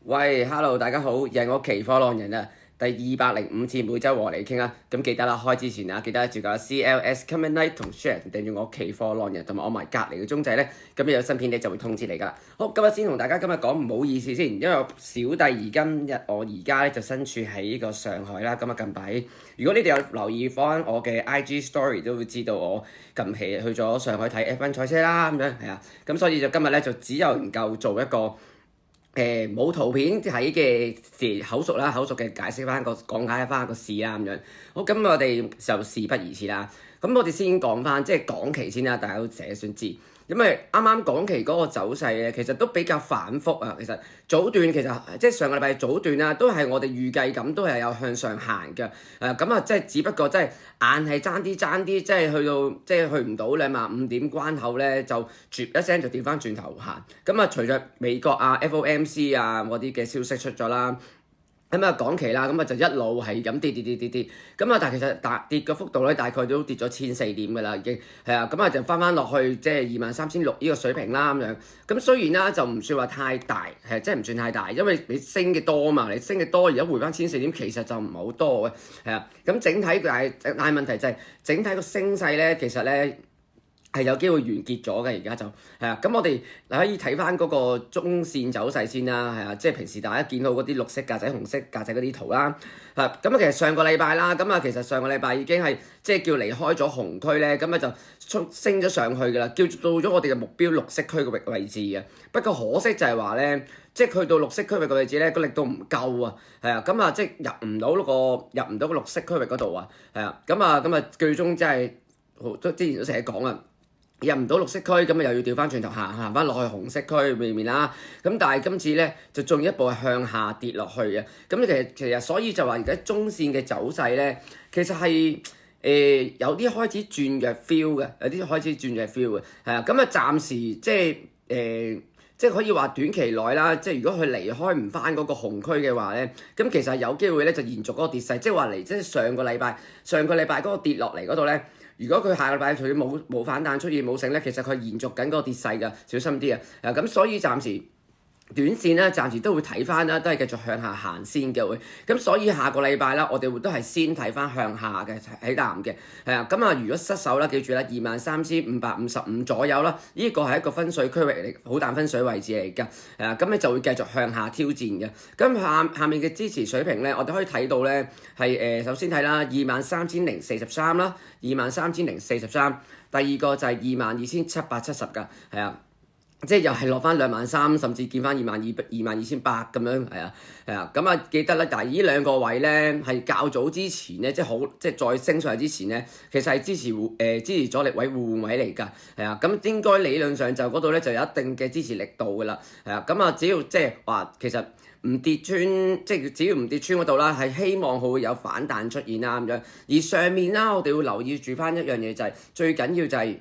喂，Hello，大家好，又係我期貨浪人啊，第205次每周和你傾啊，咁記得啦，開之前啊，記得照個 CLS Comment Like 同 Share 訂住我期貨浪人同埋我埋隔離嘅鐘仔咧，咁有新片咧就會通知你噶啦。好，今日先同大家今日講唔好意思先，因為我小弟我而家咧就身處喺呢個上海啦，咁啊近排如果你哋有留意翻我嘅 IG Story 都會知道我近期去咗上海睇 F1 賽車啦，咁樣係啊，咁所以就今日咧就只有能夠做一個冇圖片睇嘅事口述嘅解釋翻講解翻個事啦咁樣。好，咁我哋就事不宜遲啦。咁我哋先講翻即係港期先啦，大家都自己想知。因為啱啱港期嗰個走勢咧，其實都比較反覆啊。其實早段其實即係上個禮拜早段啦，都係我哋預計咁，都係有向上行嘅。咁啊，即係只不過即係硬係爭啲，即係去到即係去唔到25點關口咧，就啜一聲就掉翻轉頭行。咁啊，隨着美國啊 FOMC 啊嗰啲嘅消息出咗啦。咁啊，港期啦，咁啊就一路係咁跌，咁啊，但係其實跌嘅幅度咧，大概都跌咗1400點㗎啦，已經係啊，咁啊就翻落去即係23,600呢個水平啦咁樣。咁雖然啦，就唔算話太大，係即係唔算太大，因為你升嘅多啊嘛，你升嘅多，而家回翻1400點，其實就唔係好多嘅，係啊。咁整體但係問題就係整體個升勢咧，其實咧，係有機會完結咗嘅，而家就係啊，咁我哋可以睇翻嗰個中線走勢先啦，係啊，即係平時大家見到嗰啲綠色格仔、紅色格仔嗰啲圖啦，咁啊，其實上個禮拜啦，咁啊，其實上個禮拜已經係即係叫離開咗紅區咧，咁啊就升咗上去㗎啦，叫到咗我哋嘅目標綠色區嘅位置嘅。不過可惜就係話咧，即係去到綠色區域嘅位置咧，個力度唔夠啊，係啊，咁啊即係入唔到個綠色區域嗰度啊，係啊，咁啊最終即係之前都成日講啊。入唔到綠色區，咁啊又要調翻轉頭行翻落去紅色區裏面啦。咁但係今次咧就進一步係向下跌落去嘅。咁其實所以就話而家中線嘅走勢咧，其實係有啲開始轉弱 feel 嘅，有啲開始轉弱 feel 嘅。係啊，咁啊暫時即係可以話短期內啦，即係如果佢離開唔翻嗰個紅區嘅話咧，咁其實有機會咧就延續嗰個跌勢，即係話即係上個禮拜嗰個跌落嚟嗰度咧。如果佢下個禮拜佢冇反彈出現冇升咧，其實佢延續緊嗰個跌勢㗎，小心啲啊！咁所以暫時短線咧，暫時都會睇翻啦，都係繼續向下行先嘅會。咁所以下個禮拜啦，我哋都係先睇翻向下嘅睇淡嘅。係啊，咁啊，如果失守啦，記住啦，23,555左右啦，呢個係一個分水區域嚟，好大分水位置嚟㗎。係啊，咁咧就會繼續向下挑戰嘅。咁下面嘅支持水平咧，我哋可以睇到咧係首先睇啦，23,043啦。23,043，第二個就係22,770㗎，係啊，即係又係落翻23,000，甚至見翻22,800咁樣，係啊，咁啊記得啦，但係呢兩個位咧係較早之前咧，即係再升上去之前咧，其實係支持阻力位互換位嚟㗎，係啊，咁應該理論上就嗰度咧就有一定嘅支持力度㗎啦，係啊，咁啊只要即係話其實。唔跌穿，即係只要唔跌穿嗰度啦，係希望佢會有反彈出現啦咁樣。而上面啦，我哋會留意住翻一樣嘢就係最緊要就係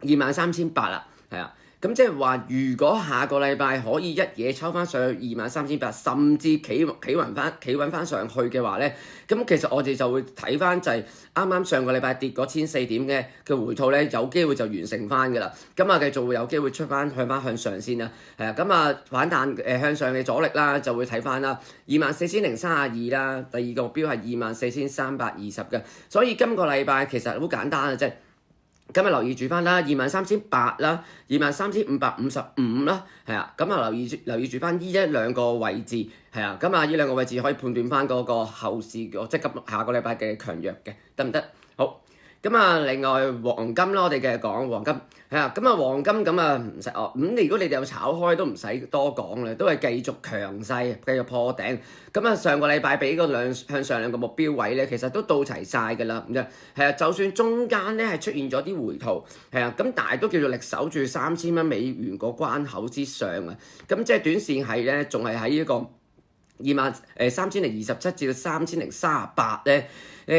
23,800啦，係啊。咁即係話，如果下個禮拜可以一嘢抽翻上去23,800，甚至企穩翻上去嘅話咧，咁其實我哋就會睇翻就係啱啱上個禮拜跌嗰1,400點嘅回吐咧，有機會就完成翻㗎啦。咁啊，繼續會有機會向上先啦。係啊，咁啊反彈向上嘅阻力啦，就會睇翻啦24,032啦。第二個目標係24,320嘅。所以今個禮拜其實好簡單啊，即係。今日留意住翻啦，23,800啦，23,555啦，係啊，咁啊留意住翻呢一兩個位置，係啊，咁啊呢兩個位置可以判斷翻嗰個後市即係下個禮拜嘅強弱嘅，得唔得？好。咁啊，另外黃金啦，我哋繼續講黃金，係啊，咁啊黃金咁啊唔使哦，咁如果你哋有炒開都唔使多講啦，都係繼續強勢，繼續破頂。咁啊上個禮拜俾向上兩個目標位咧，其實都到齊晒㗎啦，咁就係啊，就算中間咧係出現咗啲回吐，係啊，咁但係都叫做力守住$3,000個關口之上啊，咁即係短線係咧，仲係喺呢個3,027至到3,038咧，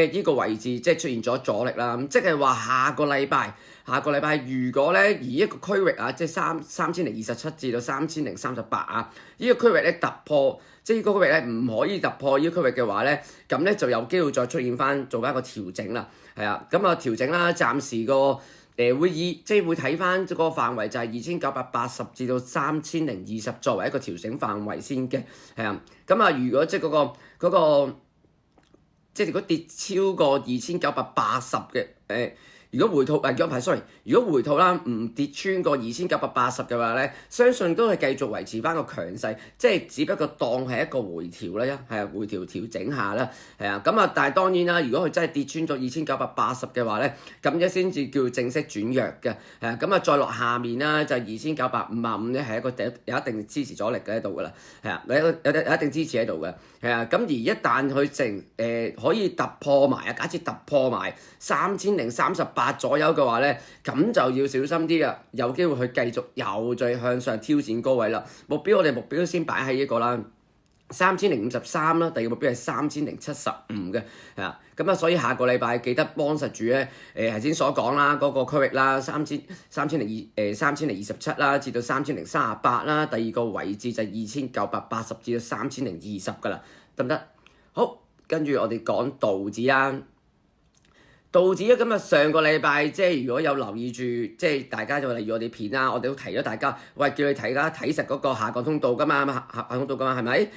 呢個位置即係出現咗阻力啦。咁即係話下個禮拜如果咧以一個區域啊，即係3,027至到3,038啊，呢個區域咧突破，即係呢個區域咧唔可以突破呢個區域嘅話咧，咁咧就有機會再出現翻做翻一個調整啦。係啊，咁啊調整啦，暫時個會睇翻個範圍就係2980至到3020作為一個調整範圍先嘅，係啊。咁啊，如果即係嗰個即係如果跌超過2980嘅如果回吐如果回吐啦，唔跌穿過2980嘅話咧，相信都係繼續維持翻個強勢，即係只不過當係一個回調啦，係啊，回調調整下啦，係啊，咁啊，但係當然啦，如果佢真係跌穿咗2980嘅話咧，咁一先至叫正式轉弱嘅，係啊，咁啊再落下面啦，就2955咧係一個有一定支持阻力嘅喺度㗎啦，係啊，有一定支持喺度嘅，係啊，咁而一旦佢可以突破埋啊，假設突破埋3038左右嘅話咧，咁就要小心啲啦，有機會去繼續又再向上挑戰高位啦。我哋目標先擺喺呢個啦，3053啦，第二個目標係3075嘅，係啊，咁啊，所以下個禮拜記得幫實住咧，頭先所講啦，嗰個區域啦，3027啦，至到3038啦，第二個位置就係2980至到3020噶啦，得唔得？好，跟住我哋講道指啦。道指咧，咁啊上個禮拜即係如果有留意住，即係大家就例如我哋片啦，我哋都提咗大家，喂，叫你睇實嗰個下降通道噶嘛，下降通道噶嘛，係咪？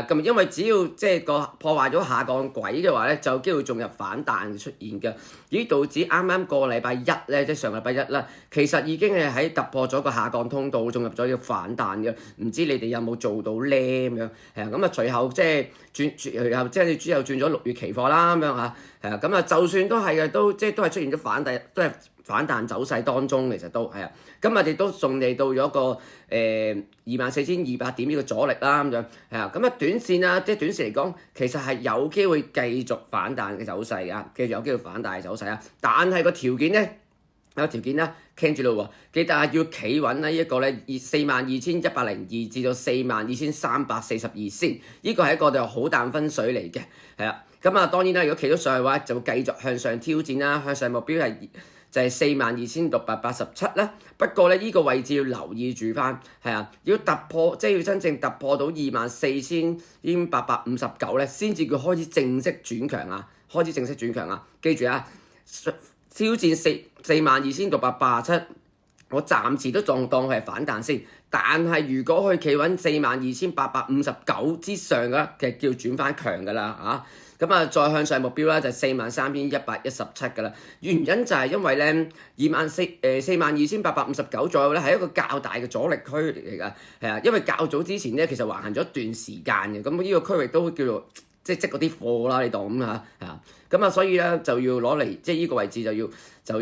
咁因為只要即係個破壞咗下降軌嘅話咧，就有機會進入反彈出現嘅。咦，道指啱啱個禮拜一咧，即係上個禮拜一啦，其實已經係喺突破咗個下降通道，進入咗要反彈嘅。唔知你哋有冇做到咧咁樣？咁啊隨後即係隨後即係你之後轉咗6月期貨啦咁樣嚇。咁啊，就算都係嘅，都係出現咗反彈走勢當中，其實都係啊。咁我哋都仲嚟到咗個24,200點呢個阻力啦，咁樣係啊。咁啊，短線啦，即係短線嚟講，其實係有機會繼續反彈嘅走勢啊，繼續有機會反彈嘅走勢啊。但係個條件咧，聽住咯喎，記得要企穩呢一個咧42,102至到42,342先，呢個係一個就好淡分水嚟嘅，係啊。咁啊，當然啦，如果企到上去嘅話，就繼續向上挑戰啦，向上目標就係42,687啦。不過咧，呢個位置要留意住翻，係啊，要突破，即係要真正突破到24,859咧，先至叫開始正式轉強啊！記住啊，挑戰42,687，我暫時都當佢係反彈先。但係如果佢企穩42,859之上嘅，其實叫轉翻強㗎啦嚇。咁啊，再向上目標啦，就係43,117㗎啦。原因就係因為咧42,859左右咧，係一個較大嘅阻力區嚟㗎。係啊，因為較早之前咧，其實橫行咗一段時間嘅，咁呢個區域都叫做即係積嗰啲貨啦，你當咁嚇啊。咁啊，所以咧就要攞嚟，即係呢個位置就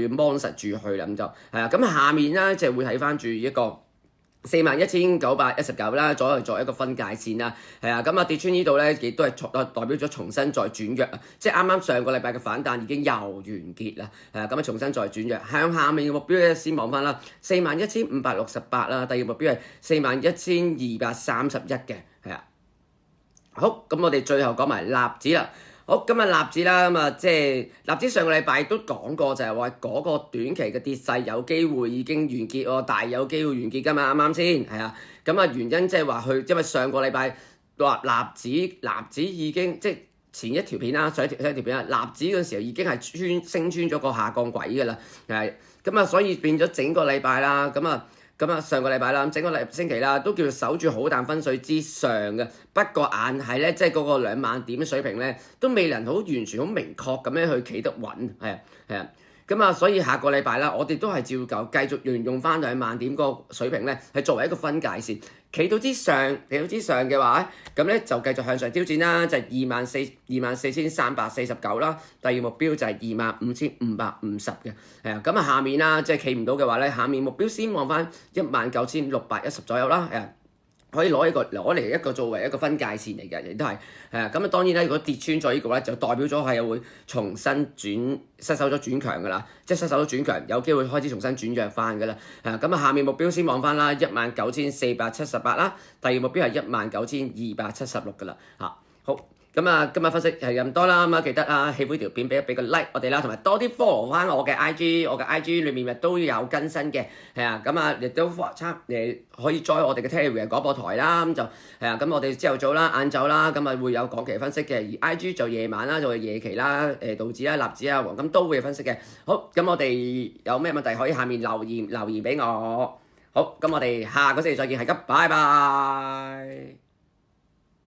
要幫實住去啦。咁就係啊。咁下面咧就會睇翻住一個41,919啦，左右作一個分界線啦，係啊，咁啊跌穿呢度咧，亦都係代表咗重新再轉弱啊，即係啱啱上個禮拜嘅反彈已經又完結啦，係啊，咁啊重新再轉弱，向下面嘅目標咧先望翻啦，41,568啦，第二個目標係41,231嘅，係啊，好，咁我哋最後講埋納指啦。好，今日納指啦，咁啊，即係納指上個禮拜都講過，就係話嗰個短期嘅跌勢有機會已經完結喎，大有機會完結㗎嘛，啱啱先？係啊，咁啊原因即係話因為上個禮拜話納指已經即係前一條片啦，上一條片啦，納指嗰陣時候已經係升穿咗個下降軌㗎啦，係，咁啊所以變咗整個禮拜啦，咁啊上個禮拜啦，整個星期啦，都叫做守住好淡分水之上嘅。不過硬係咧，即係嗰個2萬點嘅水平咧，都未能好完全好明確咁樣去企得穩，係啊。咁啊，所以下個禮拜啦，我哋都係照舊繼續用翻2萬點個水平咧，係作為一個分界線。企到之上嘅話，咁咧就繼續向上挑戰啦，就係24,349啦。第二目標就係25,550嘅，係啊。咁啊，下面啦，即係企唔到嘅話咧，下面目標先望翻19,610左右啦，係啊。可以攞嚟一個作為一個分界線嚟嘅，亦都係咁啊。當然啦，如果跌穿咗呢個咧，就代表咗係會重新失手咗轉強㗎啦，即係失手咗轉強，有機會開始重新轉弱翻㗎啦。咁啊，下面目標先望翻啦，19,478啦，第二目標係19,276㗎啦。好，咁啊，今日分析係咁多啦，咁啊記得啊，喜歡條片俾個 like 我哋啦，同埋多啲 follow 翻我嘅 IG，我嘅 IG 裏面都有更新嘅，係啊，咁啊亦都可以 join 我哋嘅 Telegram 廣播台啦，咁就係啊，咁我哋朝頭早啦、晏晝啦，咁啊會有港期分析嘅，而 IG 就夜晚啦，就係夜期啦，道指啊、納指啊、黃金都會有分析嘅。好，咁我哋有咩問題可以下面留言俾我。好，咁我哋下個星期再見，係咁，拜拜。